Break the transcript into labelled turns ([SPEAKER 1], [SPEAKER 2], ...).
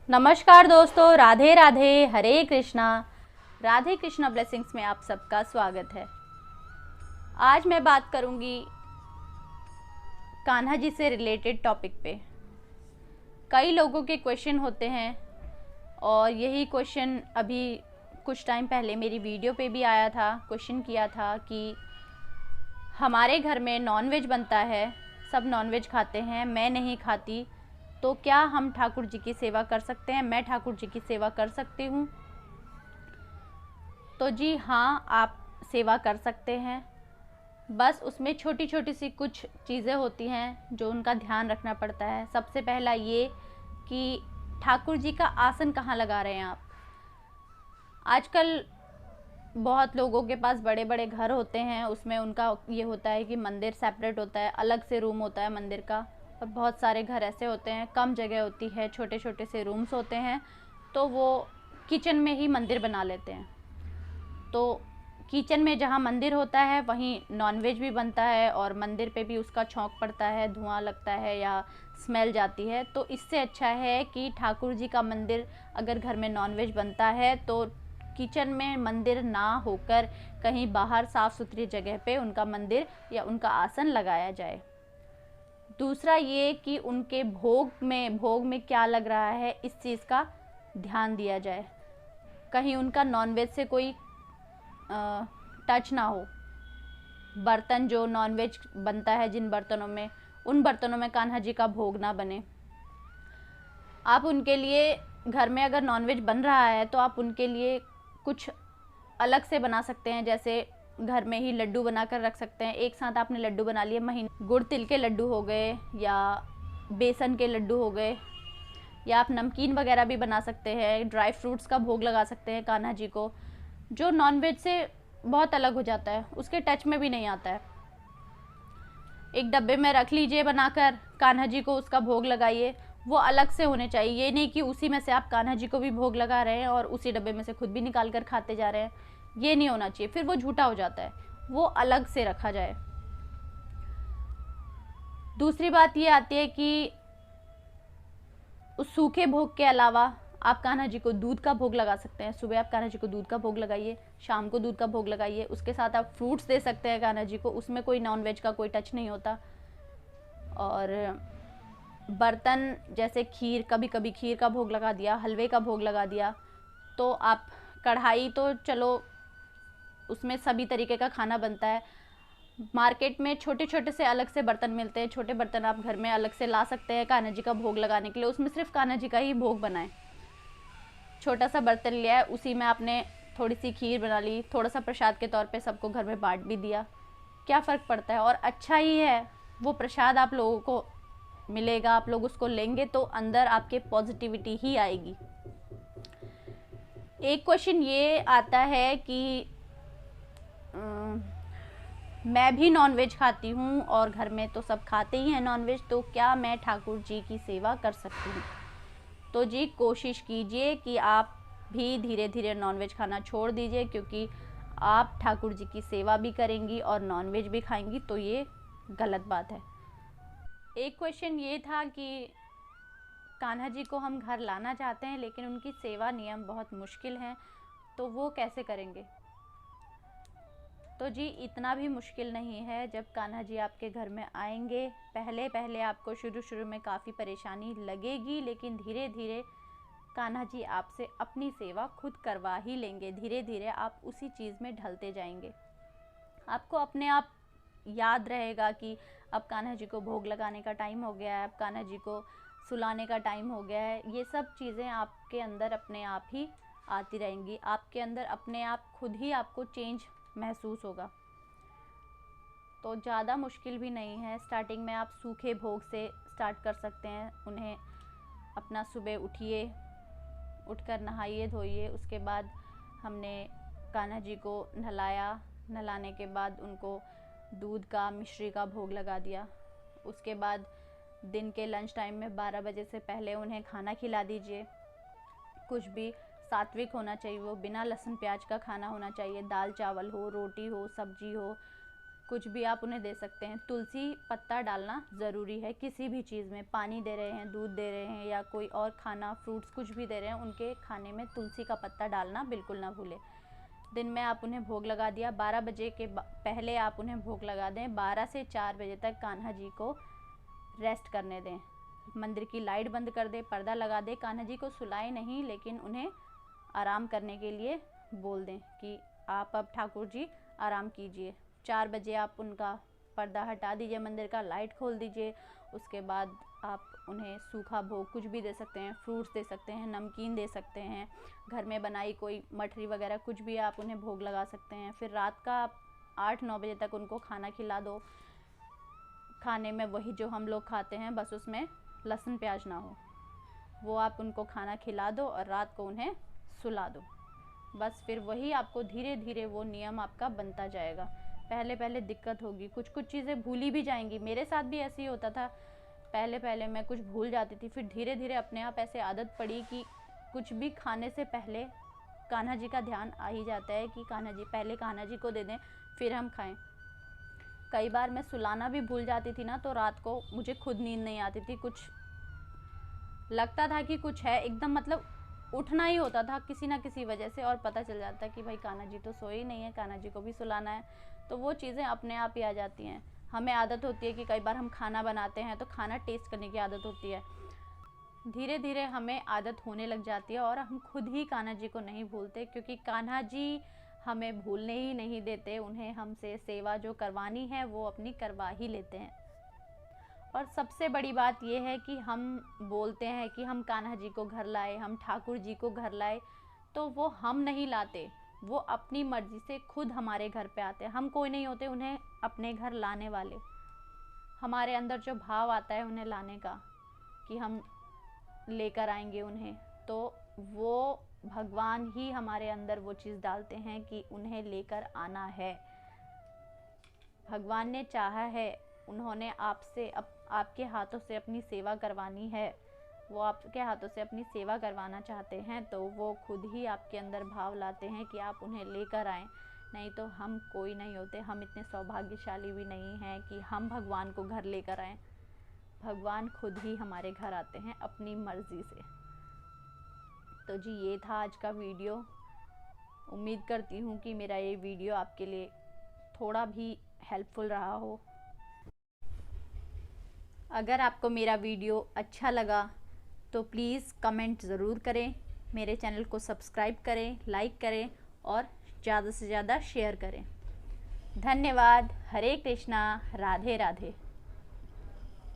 [SPEAKER 1] नमस्कार दोस्तों, राधे राधे, हरे कृष्णा। राधे कृष्णा ब्लेसिंग्स में आप सबका स्वागत है। आज मैं बात करूंगी कान्हा जी से रिलेटेड टॉपिक पे। कई लोगों के क्वेश्चन होते हैं और यही क्वेश्चन अभी कुछ टाइम पहले मेरी वीडियो पे भी आया था। क्वेश्चन किया था कि हमारे घर में नॉनवेज बनता है, सब नॉनवेज खाते हैं, मैं नहीं खाती, तो क्या हम ठाकुर जी की सेवा कर सकते हैं? मैं ठाकुर जी की सेवा कर सकती हूँ? तो जी हाँ, आप सेवा कर सकते हैं। बस उसमें छोटी छोटी सी कुछ चीज़ें होती हैं जो उनका ध्यान रखना पड़ता है। सबसे पहला ये कि ठाकुर जी का आसन कहाँ लगा रहे हैं आप। आजकल बहुत लोगों के पास बड़े बड़े घर होते हैं, उसमें उनका ये होता है कि मंदिर सेपरेट होता है, अलग से रूम होता है मंदिर का। और बहुत सारे घर ऐसे होते हैं, कम जगह होती है, छोटे छोटे से रूम्स होते हैं, तो वो किचन में ही मंदिर बना लेते हैं। तो किचन में जहाँ मंदिर होता है वहीं नॉनवेज भी बनता है और मंदिर पे भी उसका छौंक पड़ता है, धुआं लगता है या स्मेल जाती है। तो इससे अच्छा है कि ठाकुर जी का मंदिर अगर घर में नॉनवेज बनता है तो किचन में मंदिर ना होकर कहीं बाहर साफ़ सुथरी जगह पे उनका मंदिर या उनका आसन लगाया जाए। दूसरा ये कि उनके भोग में क्या लग रहा है, इस चीज़ का ध्यान दिया जाए। कहीं उनका नॉनवेज से कोई टच ना हो। बर्तन जो नॉनवेज बनता है जिन बर्तनों में, उन बर्तनों में कान्हा जी का भोग ना बने। आप उनके लिए घर में अगर नॉनवेज बन रहा है तो आप उनके लिए कुछ अलग से बना सकते हैं। जैसे घर में ही लड्डू बनाकर रख सकते हैं। एक साथ आपने लड्डू बना लिए, महीने गुड़ तिल के लड्डू हो गए या बेसन के लड्डू हो गए, या आप नमकीन वगैरह भी बना सकते हैं। ड्राई फ्रूट्स का भोग लगा सकते हैं कान्हा जी को, जो नॉनवेज से बहुत अलग हो जाता है, उसके टच में भी नहीं आता है। एक डब्बे में रख लीजिए बनाकर, कान्हा जी को उसका भोग लगाइए। वो अलग से होने चाहिए, ये नहीं कि उसी में से आप कान्हा जी को भी भोग लगा रहे हैं और उसी डब्बे में से खुद भी निकाल कर खाते जा रहे हैं। ये नहीं होना चाहिए, फिर वो झूठा हो जाता है। वो अलग से रखा जाए। दूसरी बात ये आती है कि उस सूखे भोग के अलावा आप कान्हा जी को दूध का भोग लगा सकते हैं। सुबह आप कान्हा जी को दूध का भोग लगाइए, शाम को दूध का भोग लगाइए। उसके साथ आप फ्रूट्स दे सकते हैं कान्हा जी को, उसमें कोई नॉनवेज का कोई टच नहीं होता। और बर्तन जैसे खीर, कभी कभी खीर का भोग लगा दिया, हलवे का भोग लगा दिया, तो आप कढ़ाई तो चलो उसमें सभी तरीके का खाना बनता है। मार्केट में छोटे छोटे से अलग से बर्तन मिलते हैं, छोटे बर्तन आप घर में अलग से ला सकते हैं कान्हा जी का भोग लगाने के लिए। उसमें सिर्फ कान्हा जी का ही भोग बनाएं। छोटा सा बर्तन लिया है, उसी में आपने थोड़ी सी खीर बना ली, थोड़ा सा प्रसाद के तौर पे सबको घर में बांट भी दिया। क्या फ़र्क पड़ता है? और अच्छा ही है, वो प्रसाद आप लोगों को मिलेगा, आप लोग उसको लेंगे तो अंदर आपके पॉजिटिविटी ही आएगी। एक क्वेश्चन ये आता है कि मैं भी नॉनवेज खाती हूँ और घर में तो सब खाते ही हैं नॉनवेज, तो क्या मैं ठाकुर जी की सेवा कर सकती हूँ? तो जी कोशिश कीजिए कि आप भी धीरे धीरे नॉनवेज खाना छोड़ दीजिए, क्योंकि आप ठाकुर जी की सेवा भी करेंगी और नॉनवेज भी खाएंगी, तो ये गलत बात है। एक क्वेश्चन ये था कि कान्हा जी को हम घर लाना चाहते हैं लेकिन उनकी सेवा नियम बहुत मुश्किल हैं, तो वो कैसे करेंगे? तो जी इतना भी मुश्किल नहीं है। जब कान्हा जी आपके घर में आएंगे, पहले पहले आपको शुरू में काफ़ी परेशानी लगेगी, लेकिन धीरे धीरे कान्हा जी आपसे अपनी सेवा खुद करवा ही लेंगे। धीरे धीरे आप उसी चीज़ में ढलते जाएंगे। आपको अपने आप याद रहेगा कि अब कान्हा जी को भोग लगाने का टाइम हो गया है, अब कान्हा जी को सुलाने का टाइम हो गया है। ये सब चीज़ें आपके अंदर अपने आप ही आती रहेंगी। आपके अंदर अपने आप खुद ही आपको चेंज महसूस होगा। तो ज़्यादा मुश्किल भी नहीं है। स्टार्टिंग में आप सूखे भोग से स्टार्ट कर सकते हैं। उन्हें अपना सुबह उठिए, उठकर नहाइए धोइए। उसके बाद हमने कान्हा जी को नहलाया, नहलाने के बाद उनको दूध का, मिश्री का भोग लगा दिया। उसके बाद दिन के लंच टाइम में 12 बजे से पहले उन्हें खाना खिला दीजिए। कुछ भी सात्विक होना चाहिए, वो बिना लहसुन प्याज का खाना होना चाहिए। दाल चावल हो, रोटी हो, सब्जी हो, कुछ भी आप उन्हें दे सकते हैं। तुलसी पत्ता डालना ज़रूरी है किसी भी चीज़ में, पानी दे रहे हैं, दूध दे रहे हैं या कोई और खाना, फ्रूट्स कुछ भी दे रहे हैं, उनके खाने में तुलसी का पत्ता डालना बिल्कुल ना भूलें। दिन में आप उन्हें भोग लगा दिया, 12 बजे के पहले आप उन्हें भोग लगा दें। 12 से 4 बजे तक कान्हा जी को रेस्ट करने दें। मंदिर की लाइट बंद कर दें, पर्दा लगा दें। कान्हा जी को सुलाएं नहीं, लेकिन उन्हें आराम करने के लिए बोल दें कि आप अब ठाकुर जी आराम कीजिए। 4 बजे आप उनका पर्दा हटा दीजिए, मंदिर का लाइट खोल दीजिए। उसके बाद आप उन्हें सूखा भोग कुछ भी दे सकते हैं, फ्रूट्स दे सकते हैं, नमकीन दे सकते हैं, घर में बनाई कोई मठरी वगैरह कुछ भी आप उन्हें भोग लगा सकते हैं। फिर रात का आप 8-9 बजे तक उनको खाना खिला दो। खाने में वही जो हम लोग खाते हैं, बस उसमें लहसुन प्याज ना हो, वो आप उनको खाना खिला दो और रात को उन्हें सुला दो। बस फिर वही आपको धीरे धीरे वो नियम आपका बनता जाएगा। पहले पहले दिक्कत होगी, कुछ कुछ चीज़ें भूली भी जाएंगी। मेरे साथ भी ऐसे ही होता था, पहले पहले मैं कुछ भूल जाती थी, फिर धीरे धीरे अपने आप ऐसे आदत पड़ी कि कुछ भी खाने से पहले कान्हा जी का ध्यान आ ही जाता है कि कान्हा जी, पहले कान्हा जी को दे दें फिर हम खाएं। कई बार मैं सुलाना भी भूल जाती थी ना, तो रात को मुझे खुद नींद नहीं आती थी, कुछ लगता था कि कुछ है, एकदम मतलब उठना ही होता था किसी ना किसी वजह से, और पता चल जाता कि भाई कान्हा जी तो सोए ही नहीं है, कान्हा जी को भी सुलाना है। तो वो चीज़ें अपने आप ही आ जाती हैं। हमें आदत होती है कि कई बार हम खाना बनाते हैं तो खाना टेस्ट करने की आदत होती है, धीरे धीरे हमें आदत होने लग जाती है और हम खुद ही कान्हा जी को नहीं भूलते, क्योंकि कान्हा जी हमें भूलने ही नहीं देते। उन्हें हमसे सेवा जो करवानी है वो अपनी करवा ही लेते हैं। और सबसे बड़ी बात यह है कि हम बोलते हैं कि हम कान्हा जी को घर लाए, हम ठाकुर जी को घर लाए, तो वो हम नहीं लाते, वो अपनी मर्जी से खुद हमारे घर पे आते हैं। हम कोई नहीं होते उन्हें अपने घर लाने वाले। हमारे अंदर जो भाव आता है उन्हें लाने का कि हम लेकर आएंगे उन्हें, तो वो भगवान ही हमारे अंदर वो चीज़ डालते हैं कि उन्हें लेकर आना है। भगवान ने चाहा है, उन्होंने आपसे आपके हाथों से अपनी सेवा करवानी है, वो आपके हाथों से अपनी सेवा करवाना चाहते हैं, तो वो खुद ही आपके अंदर भाव लाते हैं कि आप उन्हें लेकर आएँ। नहीं तो हम कोई नहीं होते, हम इतने सौभाग्यशाली भी नहीं हैं कि हम भगवान को घर लेकर आएँ। भगवान खुद ही हमारे घर आते हैं अपनी मर्ज़ी से। तो जी ये था आज का वीडियो। उम्मीद करती हूँ कि मेरा ये वीडियो आपके लिए थोड़ा भी हेल्पफुल रहा हो। अगर आपको मेरा वीडियो अच्छा लगा तो प्लीज़ कमेंट ज़रूर करें, मेरे चैनल को सब्सक्राइब करें, लाइक करें और ज़्यादा से ज़्यादा शेयर करें। धन्यवाद। हरे कृष्णा। राधे राधे।